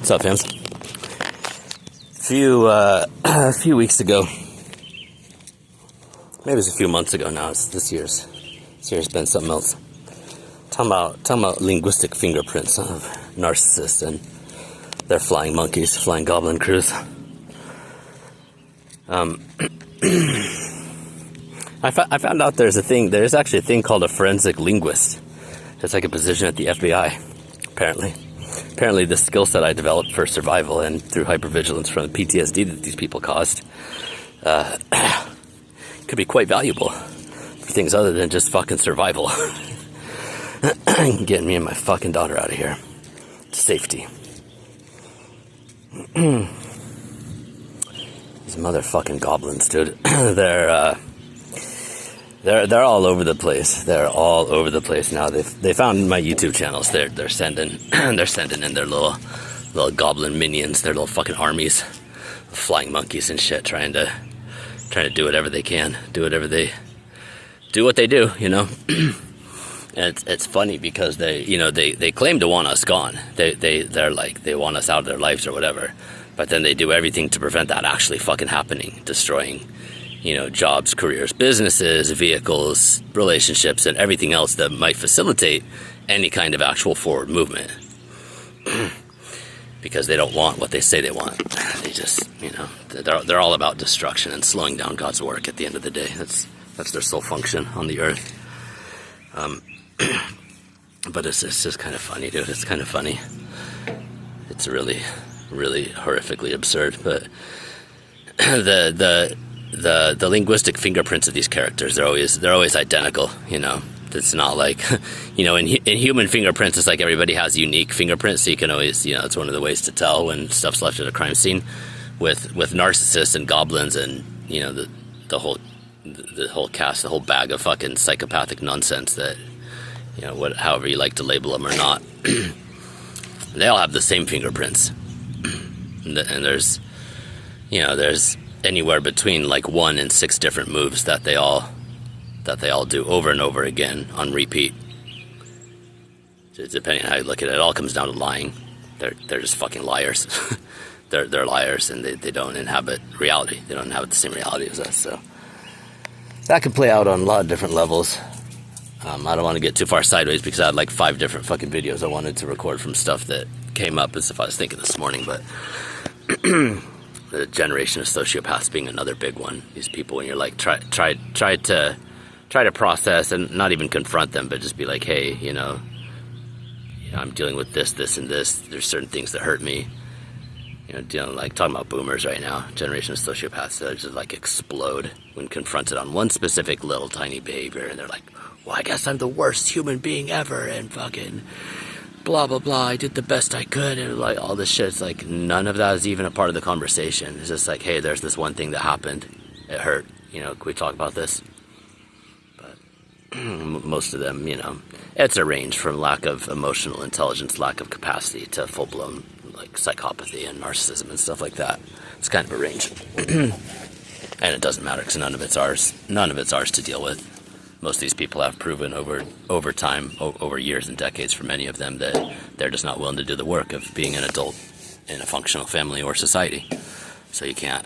What's up, fams? A few weeks ago, maybe it was a few months ago now. This year's been something else. Talking about linguistic fingerprints of narcissists and their flying monkeys, flying goblin crews. I found out there's actually a thing called a forensic linguist. It's like a position at the FBI, apparently. Apparently, the skill set I developed for survival and through hypervigilance from the PTSD that these people caused could be quite valuable for things other than just fucking survival. Getting me and my fucking daughter out of here to safety. These motherfucking goblins, dude. They're all over the place. They're all over the place now. They found my YouTube channels. They're sending in their little goblin minions, their little fucking armies of flying monkeys and shit, trying to do whatever they can, do what they do, you know. And it's funny because they claim to want us gone. They're like they want us out of their lives or whatever, but then they do everything to prevent that actually fucking happening, destroying, jobs, careers, businesses, vehicles, relationships, and everything else that might facilitate any kind of actual forward movement. Because they don't want what they say they want. They just, they're all about destruction and slowing down God's work at the end of the day. That's their sole function on the earth. But it's just kind of funny, dude. It's kind of funny. It's really, really horrifically absurd. But the linguistic fingerprints of these characters, they're always identical, It's not like, in human fingerprints, it's like everybody has unique fingerprints, so you can always, it's one of the ways to tell when stuff's left at a crime scene. With narcissists and goblins and, the whole cast, the whole bag of fucking psychopathic nonsense that, however you like to label them or not, they all have the same fingerprints. And there's anywhere between like 1 and 6 different moves that they all do over and over again on repeat. Depending on how you look at it, it all comes down to lying. They're just fucking liars. they're liars, and they don't inhabit reality. They don't inhabit the same reality as us. So that can play out on a lot of different levels. I don't want to get too far sideways because I had like 5 different fucking videos I wanted to record from stuff that came up as if I was thinking this morning, but the generation of sociopaths being another big one. These people, when you're like try to process and not even confront them, but just be like, hey, I'm dealing with this and this. There's certain things that hurt me. Like talking about boomers right now, generation of sociopaths that just like explode when confronted on one specific little tiny behavior, and they're like, well, I guess I'm the worst human being ever, and fucking blah blah blah, I did the best I could, and like all this shit. It's like none of that is even a part of the conversation. It's just like, hey, there's this one thing that happened, it hurt, can we talk about this? But most of them, it's a range from lack of emotional intelligence, lack of capacity, to full-blown like psychopathy and narcissism and stuff like that. It's kind of a range. And it doesn't matter because none of it's ours to deal with. Most of these people have proven over time, over years and decades for many of them, that they're just not willing to do the work of being an adult in a functional family or society. So you can't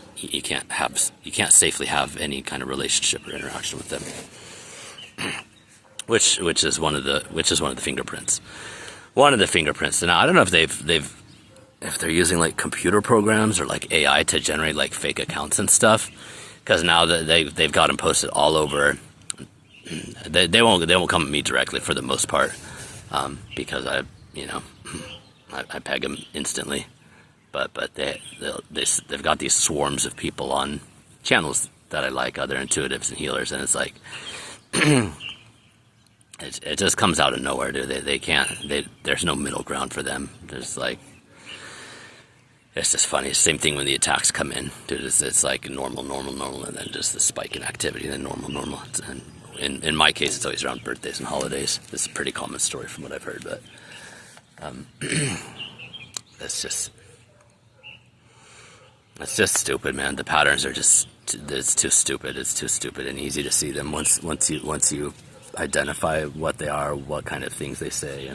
safely have any kind of relationship or interaction with them. Which is one of the fingerprints. One of the fingerprints. And I don't know if if they're using like computer programs or like AI to generate like fake accounts and stuff, because now that they've got them posted all over. They won't come at me directly for the most part, because I peg them instantly, but they've got these swarms of people on channels that I like, other intuitives and healers, and it's like it just comes out of nowhere, dude. There's no middle ground for them. There's like, it's just funny. Same thing when the attacks come in, dude. It's like normal, and then just the spike in activity, and then normal. And in my case, it's always around birthdays and holidays. This is a pretty common story from what I've heard, but it's just stupid, man. The patterns are it's too stupid. It's too stupid and easy to see them once you identify what they are, what kind of things they say,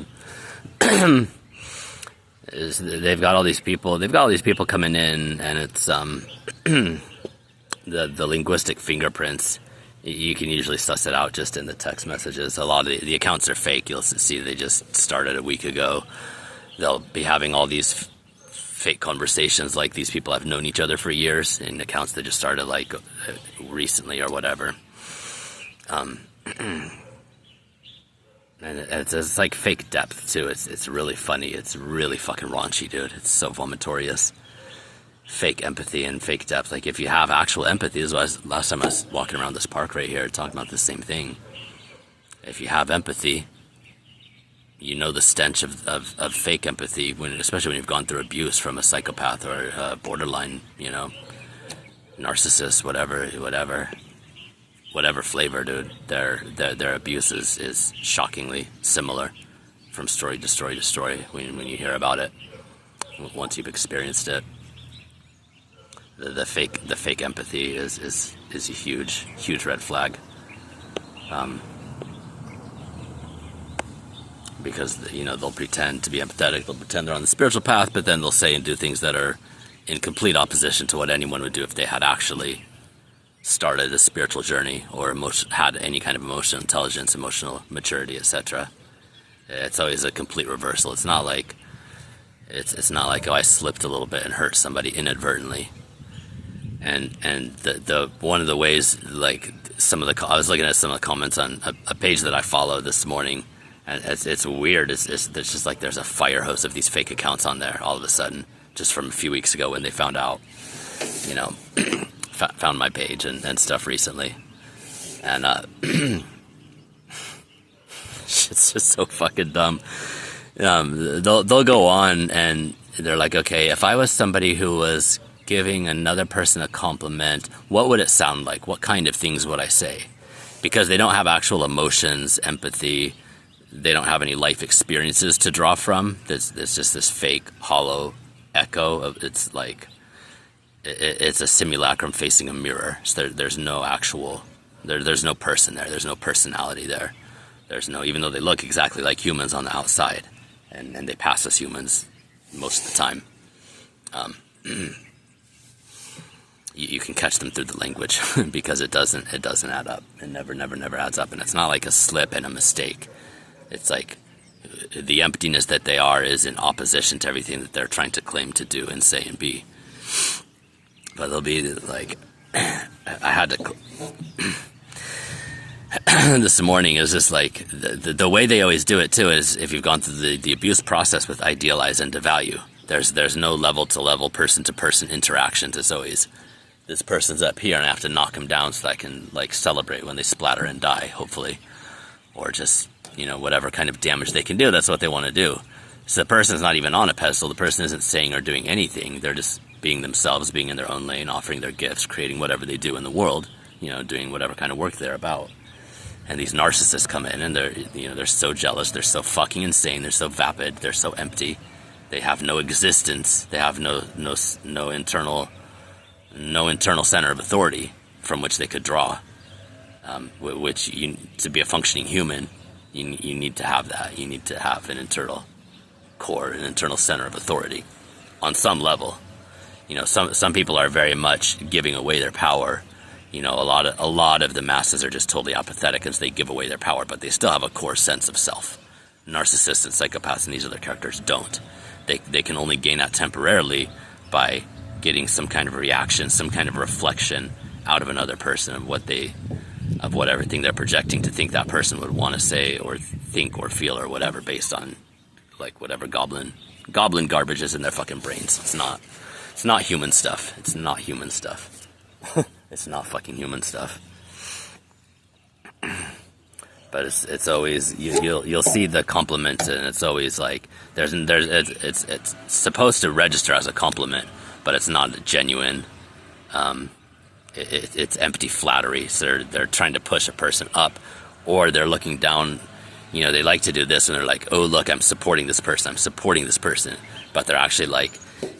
and is they've got all these people. They've got all these people coming in, and it's the linguistic fingerprints. You can usually suss it out just in the text messages. A lot of the accounts are fake. You'll see they just started a week ago. They'll be having all these fake conversations like these people have known each other for years in accounts that just started like recently or whatever. And it's like fake depth too. It's really funny. It's really fucking raunchy, dude. It's so vomitorious. Fake empathy and fake depth. Like if you have actual empathy, this was last time I was walking around this park right here talking about the same thing. If you have empathy, you know the stench of fake empathy, especially when you've gone through abuse from a psychopath or a borderline, narcissist, whatever flavor, dude. Their abuse is shockingly similar from story to story to story when you hear about it. Once you've experienced it, the fake empathy is a huge red flag. Because they'll pretend to be empathetic, they'll pretend they're on the spiritual path, but then they'll say and do things that are in complete opposition to what anyone would do if they had actually started a spiritual journey or had any kind of emotional intelligence, emotional maturity, etc. It's always a complete reversal. It's not like oh, I slipped a little bit and hurt somebody inadvertently. And the one of the ways, like I was looking at some of the comments on a page that I follow this morning. And it's weird. It's just like there's a fire hose of these fake accounts on there all of a sudden, just from a few weeks ago when they found out, found my page and stuff recently. And it's just so fucking dumb. They'll go on and they're like, okay, if I was somebody who was giving another person a compliment, what would it sound like? What kind of things would I say? Because they don't have actual emotions, empathy. They don't have any life experiences to draw from. There's just this fake, hollow echo of it's like it's a simulacrum facing a mirror. So there's no actual there's no person there. There's no personality there. There's no, even though they look exactly like humans on the outside, and they pass as humans most of the time. You can catch them through the language because it doesn't add up. It never adds up, and it's not like a slip and a mistake. It's like the emptiness that they are is in opposition to everything that they're trying to claim to do and say and be. But they'll be like, I had to, this morning is just like, the way they always do it too is if you've gone through the abuse process with idealize and devalue, there's no level to level, person to person interactions. It's always, this person's up here and I have to knock them down so that I can like celebrate when they splatter and die, hopefully. Or just, whatever kind of damage they can do, that's what they want to do. So the person's not even on a pedestal. The person isn't saying or doing anything. They're just being themselves, being in their own lane, offering their gifts, creating whatever they do in the world, doing whatever kind of work they're about. And these narcissists come in and they're so jealous, they're so fucking insane, they're so vapid, they're so empty. They have no existence. They have no internal center of authority from which they could draw. Which to be a functioning human, you need to have that. You need to have an internal core, an internal center of authority, on some level. Some people are very much giving away their power. A lot of the masses are just totally apathetic as they give away their power, but they still have a core sense of self. Narcissists and psychopaths and these other characters don't. They can only gain that temporarily by getting some kind of reaction, some kind of reflection out of another person of what everything they're projecting to think that person would want to say or think or feel or whatever, based on like whatever goblin garbage is in their fucking brains. It's not human stuff. It's not human stuff. It's not fucking human stuff. But it's always you'll see the compliment, and it's always like it's supposed to register as a compliment, but it's not genuine. It's empty flattery. So they're trying to push a person up, or they're looking down. They like to do this, and they're like, "Oh, look, I'm supporting this person. I'm supporting this person." But they're actually like,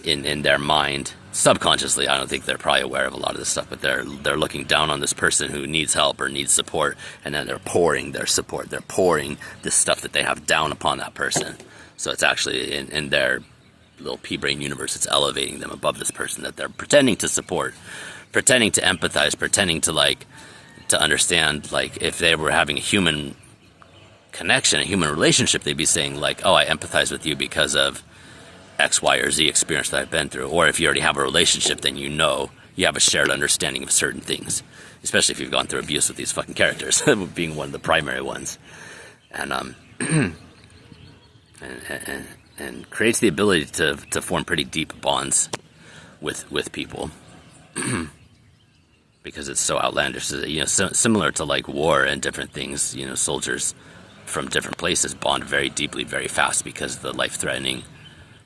in their mind, subconsciously, I don't think they're probably aware of a lot of this stuff, but they're looking down on this person who needs help or needs support, and then they're pouring their support. They're pouring this stuff that they have down upon that person. So it's actually in their little pea-brain universe. It's elevating them above this person that they're pretending to support, pretending to empathize, pretending to like to understand. Like if they were having a human connection, a human relationship, they'd be saying like, oh, I empathize with you because of X, Y, or Z experience that I've been through. Or if you already have a relationship, then you know you have a shared understanding of certain things, especially if you've gone through abuse with these fucking characters, being one of the primary ones. And and creates the ability to form pretty deep bonds with people. Because it's so outlandish, you know, similar to like war and different things. You know, soldiers from different places bond very deeply, very fast because of the life-threatening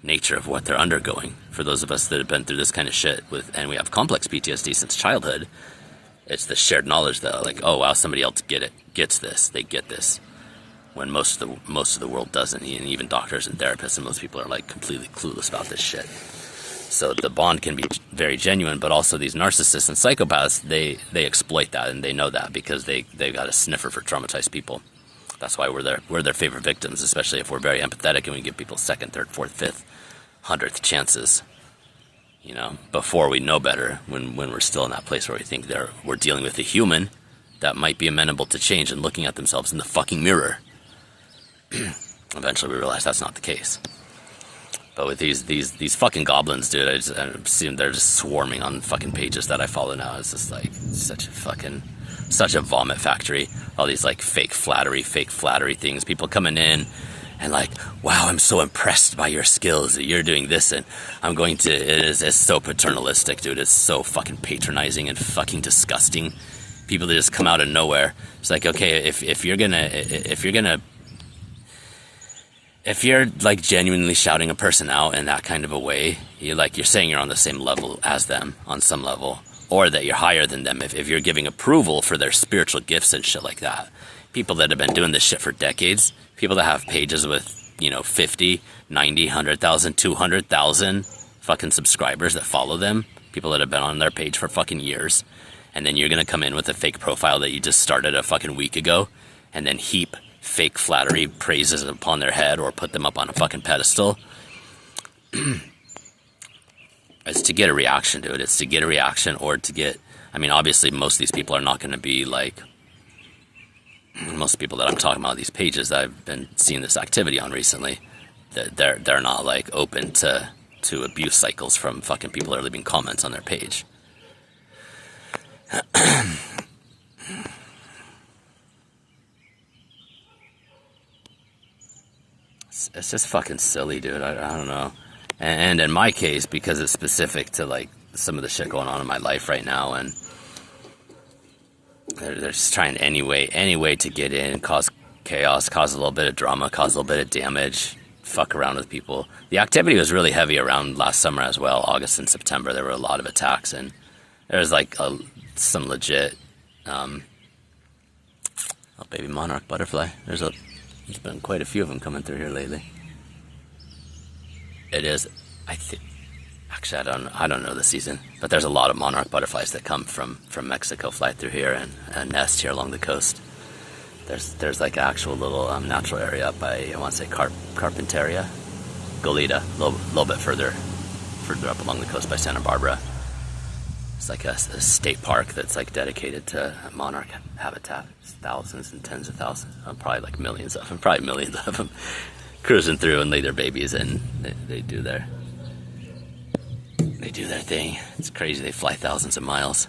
nature of what they're undergoing. For those of us that have been through this kind of shit and we have complex PTSD since childhood, it's the shared knowledge that like, oh wow, somebody else gets this, they get this, when most of the world doesn't, and even doctors and therapists and most people are like completely clueless about this shit. So the bond can be very genuine, but also these narcissists and psychopaths, they exploit that, and they know that because they got a sniffer for traumatized people. That's why we're their favorite victims, especially if we're very empathetic and we give people second, third, fourth, fifth, 100th chances. You know, before we know better, when we're still in that place where we think we're dealing with a human that might be amenable to change and looking at themselves in the fucking mirror. Eventually we realize that's not the case. But with these fucking goblins, dude, I see them, they're just swarming on fucking pages that I follow now. It's just like such a vomit factory. All these like fake flattery things. People coming in and like, wow, I'm so impressed by your skills that you're doing this, and it's so paternalistic, dude. It's so fucking patronizing and fucking disgusting. People that just come out of nowhere. It's like, okay, if you're like genuinely shouting a person out in that kind of a way, you're saying you're on the same level as them on some level, or that you're higher than them. If you're giving approval for their spiritual gifts and shit like that, people that have been doing this shit for decades, people that have pages with, you know, 50, 90, 100,000, 200,000 fucking subscribers that follow them, people that have been on their page for fucking years, and then you're gonna come in with a fake profile that you just started a fucking week ago, and then heap fake flattery praises upon their head or put them up on a fucking pedestal. It's to get a reaction, dude. It's to get a reaction, or to get, I mean, obviously most of these people are not going to be like, most people that I'm talking about, these pages that I've been seeing this activity on recently, they're not like open to abuse cycles from fucking people that are leaving comments on their page. It's just fucking silly, dude. I don't know. And in my case, because it's specific to like some of the shit going on in my life right now, and they're just trying any way to get in, cause chaos, cause a little bit of drama, cause a little bit of damage, fuck around with people. The activity was really heavy around last summer as well. August and September, there were a lot of attacks, and there was like some legit baby monarch butterfly. There's been quite a few of them coming through here lately. It is, I think, actually I don't know the season, but there's a lot of monarch butterflies that come from Mexico, fly through here and nest here along the coast. There's like an actual little natural area up by, I want to say Carpinteria, Goleta, a little bit further up along the coast by Santa Barbara. It's like a state park that's like dedicated to monarch habitat. It's thousands and tens of thousands, probably like millions of them, cruising through and lay their babies in. They do their thing. It's crazy. They fly thousands of miles.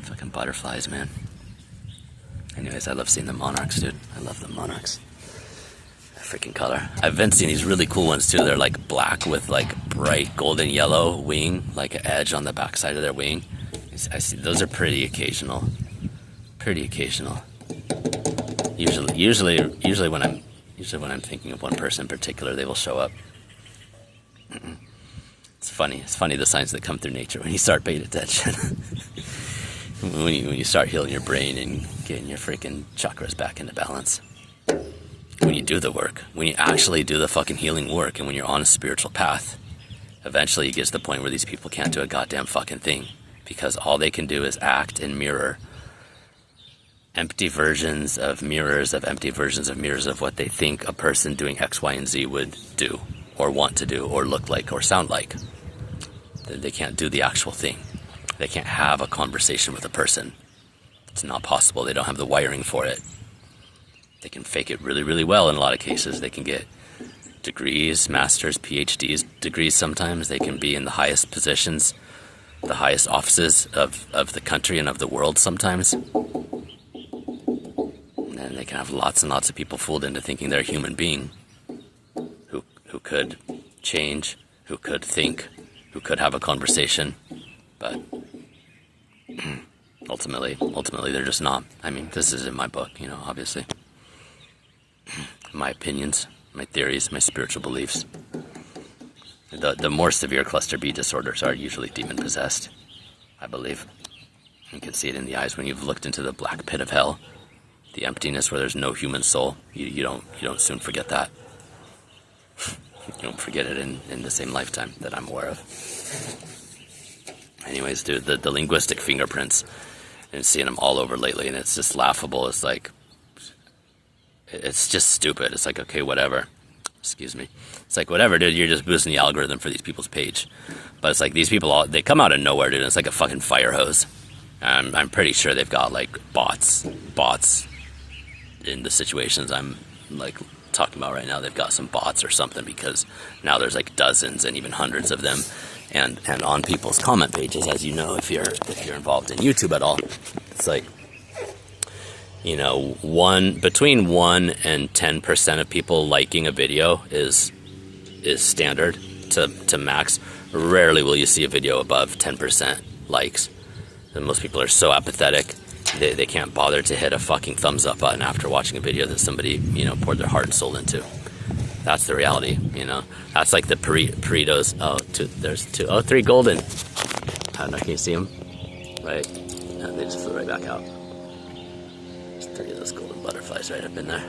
Fucking butterflies, man. Anyways, I love seeing the monarchs, dude. I love the monarchs. Freaking color. I've been seeing these really cool ones too. They're like black with like bright golden yellow wing, like an edge on the backside of their wing. I see those are pretty occasional. Usually when I'm thinking of one person in particular, they will show up. It's funny the signs that come through nature when you start paying attention. when you start healing your brain and getting your freaking chakras back into balance. When you do the work, when you actually do the fucking healing work, and when you're on a spiritual path, eventually you get to the point where these people can't do a goddamn fucking thing, because all they can do is act and mirror empty versions of mirrors of empty versions of mirrors of what they think a person doing X, Y, and Z would do or want to do or look like or sound like. They can't do the actual thing. They can't have a conversation with a person. It's not possible. They don't have the wiring for it. They can fake it really, really well in a lot of cases. They can get degrees, masters, PhDs, degrees sometimes. They can be in the highest positions, the highest offices of the country and of the world sometimes. And then they can have lots and lots of people fooled into thinking they're a human being who could change, who could think, who could have a conversation. But ultimately they're just not. I mean, this is in my book, obviously. My opinions, my theories, my spiritual beliefs. The more severe cluster B disorders are usually demon-possessed, I believe. You can see it in the eyes when you've looked into the black pit of hell, the emptiness where there's no human soul. You don't soon forget that. You don't forget it in the same lifetime that I'm aware of. Anyways, dude, the linguistic fingerprints, and seeing them all over lately, and it's just laughable. It's like, it's just stupid. It's like, okay, whatever. Excuse me. It's like, whatever, dude, you're just boosting the algorithm for these people's page. But it's like, these people, they come out of nowhere, dude, and it's like a fucking fire hose. I'm pretty sure they've got, like, bots in the situations I'm, like, talking about right now. They've got some bots or something, because now there's, like, dozens and even hundreds of them. And on people's comment pages, as you know, if you're involved in YouTube at all, it's like, between 1 and 10% of people liking a video is standard to max. Rarely will you see a video above 10% likes. And most people are so apathetic, they can't bother to hit a fucking thumbs up button after watching a video that somebody, poured their heart and soul into. That's the reality, That's like the Peritos. There's 2. Oh, 3 golden. I don't know, can you see them? Right? And they just flew right back out. There's 3 of those golden butterflies right up in there.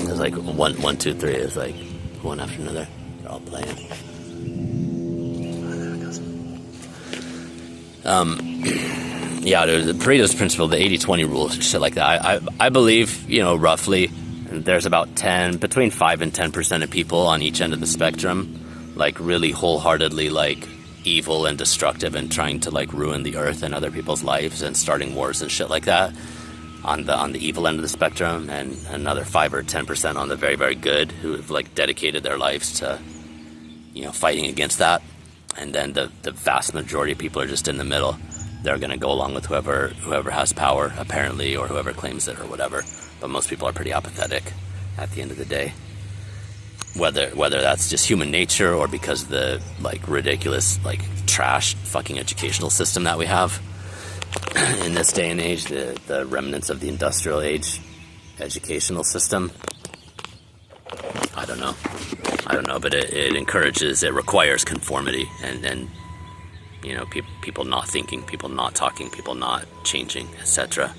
There's like 1, 2, 3. It's like one after another. They're all playing. There it goes. Yeah, there's the Pareto's principle, the 80-20 rule, shit like that. I believe, roughly, there's about between 5 and 10% of people on each end of the spectrum, like really wholeheartedly like evil and destructive and trying to like ruin the earth and other people's lives and starting wars and shit like that on the evil end of the spectrum, and another 5 or 10% on the very, very good who have like dedicated their lives to, fighting against that. And then the vast majority of people are just in the middle. They're going to go along with whoever has power, apparently, or whoever claims it or whatever. But most people are pretty apathetic at the end of the day. Whether that's just human nature or because of the like ridiculous, like trash fucking educational system that we have in this day and age, the remnants of the industrial age educational system. I don't know, but it requires conformity and people not thinking, people not talking, people not changing, etc.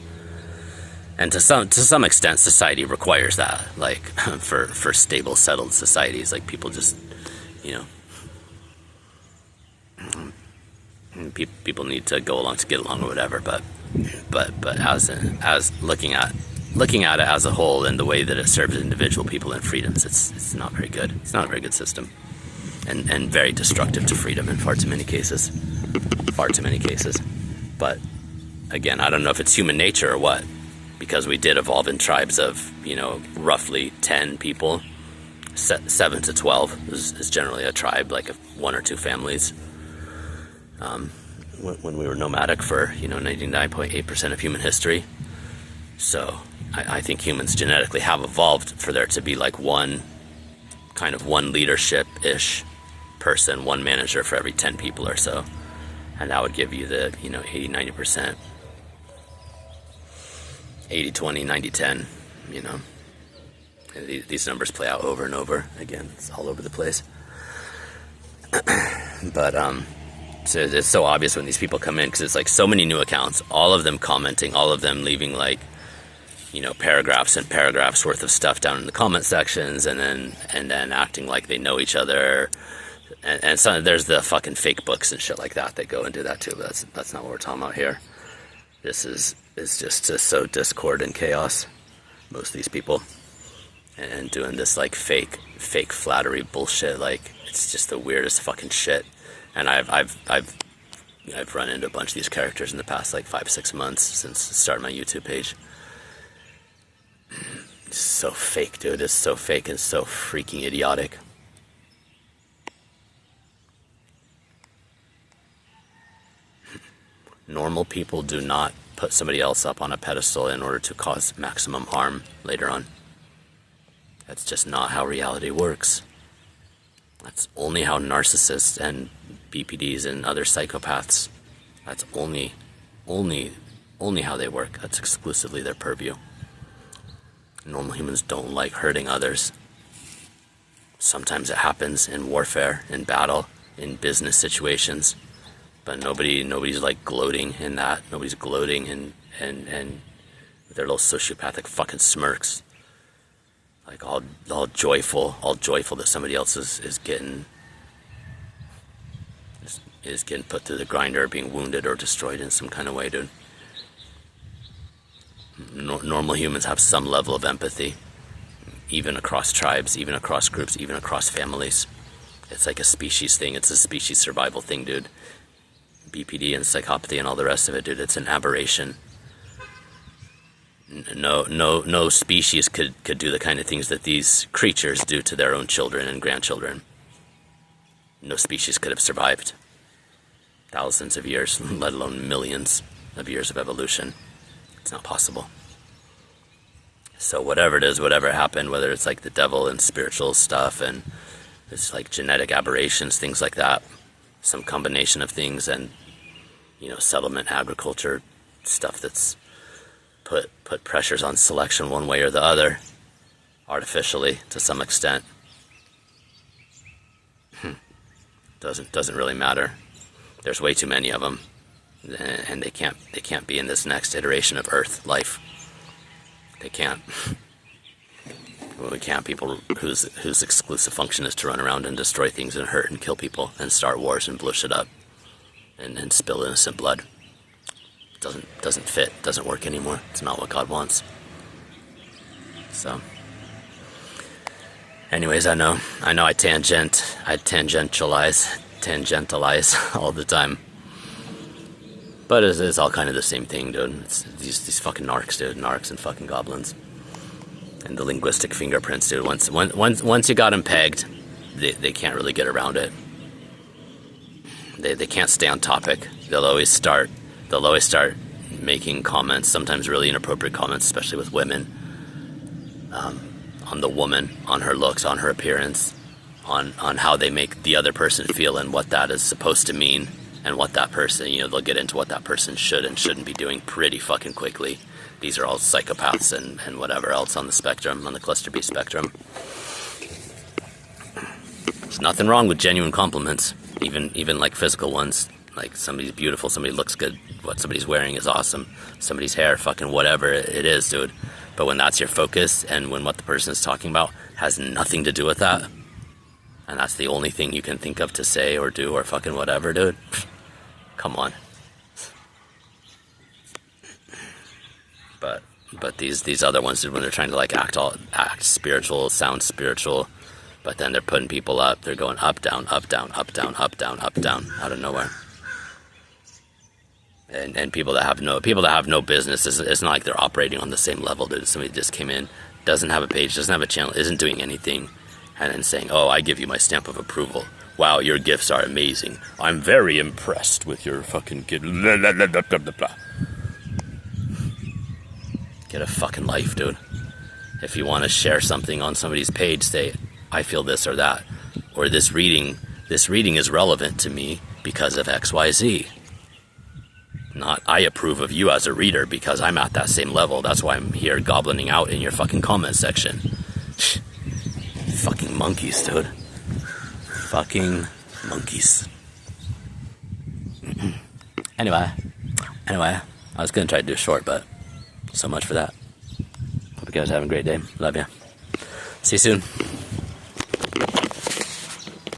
And to some extent, society requires that. Like for stable, settled societies, like people just, people need to go along to get along or whatever. But as looking at it as a whole and the way that it serves individual people and freedoms, it's not very good. It's not a very good system, and very destructive to freedom in far too many cases. But again, I don't know if it's human nature or what, because we did evolve in tribes of roughly 10 people. 7 to 12 is generally a tribe, like 1 or 2 families. When we were nomadic for 99.8% of human history. So I think humans genetically have evolved for there to be like one leadership-ish person, one manager for every 10 people or so. And that would give you the 80-90%, 80-20, 90-10. These numbers play out over and over. Again, it's all over the place. But so it's so obvious when these people come in, because it's like so many new accounts, all of them commenting, all of them leaving like paragraphs and paragraphs worth of stuff down in the comment sections, and then acting like they know each other. And so there's the fucking fake books and shit like that go and do that too. But that's not what we're talking about here. This is just to sow discord and chaos. Most of these people, and doing this like fake flattery bullshit. Like, it's just the weirdest fucking shit. And I've run into a bunch of these characters in the past like 5-6 months since starting my YouTube page. It's so fake, dude. It's so fake and so freaking idiotic. Normal people do not put somebody else up on a pedestal in order to cause maximum harm later on. That's just not how reality works. That's only how narcissists and BPDs and other psychopaths, that's only how they work. That's exclusively their purview. Normal humans don't like hurting others. Sometimes it happens in warfare, in battle, in business situations, but nobody's like gloating in that. Nobody's gloating and their little sociopathic fucking smirks, like all joyful that somebody else is getting put through the grinder, being wounded or destroyed in some kind of way, dude. Normal humans have some level of empathy, even across tribes, even across groups, even across families. It's like a species thing. It's a species survival thing, dude. BPD and psychopathy and all the rest of it, dude. It's an aberration. No species could do the kind of things that these creatures do to their own children and grandchildren. No species could have survived thousands of years, let alone millions of years of evolution. It's not possible. So whatever it is, whatever happened, whether it's like the devil and spiritual stuff and it's like genetic aberrations, things like that, some combination of things, and settlement, agriculture, stuff that's put pressures on selection one way or the other, artificially to some extent. Doesn't really matter. There's way too many of them, and they can't be in this next iteration of Earth life. They can't. Well, we can't. People whose exclusive function is to run around and destroy things and hurt and kill people and start wars and blow shit up and spill innocent blood. Doesn't fit. Doesn't work anymore. It's not what God wants. So, anyways, I know I tangentialize all the time. But it's all kind of the same thing, dude. It's these fucking narcs, dude. Narcs and fucking goblins. And the linguistic fingerprints, dude. Once you got them pegged, they can't really get around it. They can't stay on topic. They'll always start making comments, sometimes really inappropriate comments, especially with women. On the woman, on her looks, on her appearance, on how they make the other person feel and what that is supposed to mean, and what that person, they'll get into what that person should and shouldn't be doing pretty fucking quickly. These are all psychopaths and whatever else on the spectrum, on the cluster B spectrum. There's nothing wrong with genuine compliments, even like physical ones. Like, somebody's beautiful, somebody looks good, what somebody's wearing is awesome, somebody's hair, fucking whatever it is, dude. But when that's your focus, and when what the person is talking about has nothing to do with that, and that's the only thing you can think of to say or do or fucking whatever, dude, come on. But these other ones, dude, when they're trying to like act spiritual, sound spiritual, but then they're putting people up, they're going up, down, up, down, up, down, up, down, up, down, out of nowhere. And people that have no business, it's not like they're operating on the same level, dude. Somebody just came in, doesn't have a page, doesn't have a channel, isn't doing anything, and then saying, "Oh, I give you my stamp of approval. Wow, your gifts are amazing. I'm very impressed with your fucking gift." Blah, blah, blah, blah, blah, blah. Get a fucking life, dude. If you want to share something on somebody's page, say, "I feel this or that," or this reading is relevant to me because of XYZ. Not, "I approve of you as a reader because I'm at that same level. That's why I'm here goblining out in your fucking comment section." Fucking monkeys, dude. Fucking monkeys. Anyway, I was gonna try to do short, but so much for that. Hope you guys are having a great day. Love ya. See you soon.